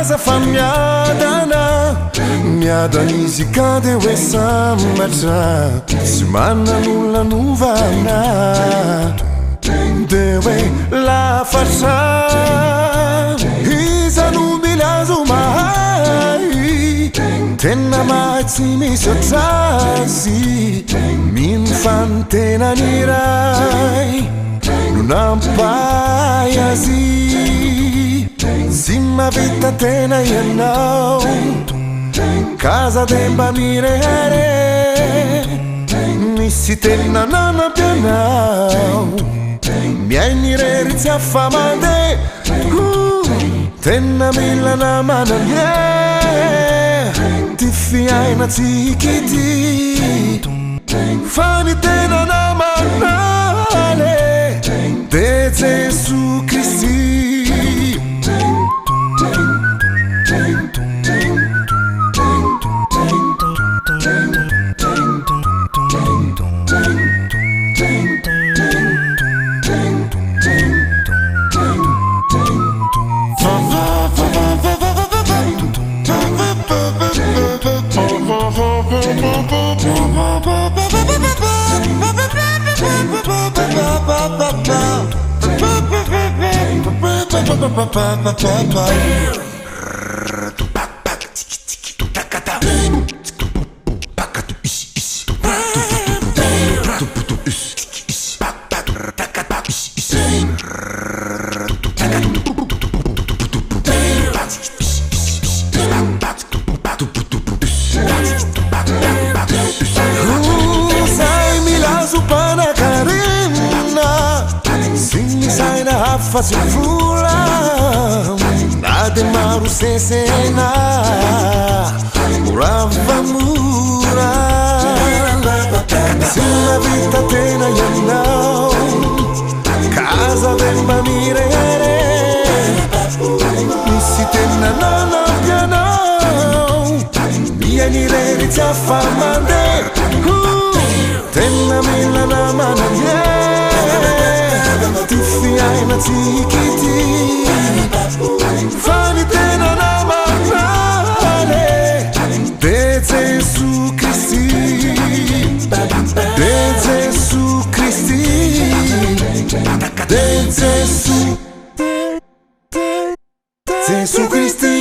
aza fa miadana miadanizy ka de hoe sambatra sy manan'ololanovana de hoe lafatra iza no milazo mahay tena mahay tsy misy otrazy mino fanotenaniray no nampay azy sy mavita tena ianao kaza de mba mirehare misy tena nanampianao miainy rery tsy afamande tena mila namananie ty fiaina tsikity fa ny tena namanale de Jesu Kristy Fazil fula nade maru sesena murava mura sina vita tena yanao casa demba mirere misi tena nana pianao mia nireri tia famande tena milana mananye fiaina tsikity fa ny tena namanale de Jesu Kristy de Jesu Kristy de Jesu Kristy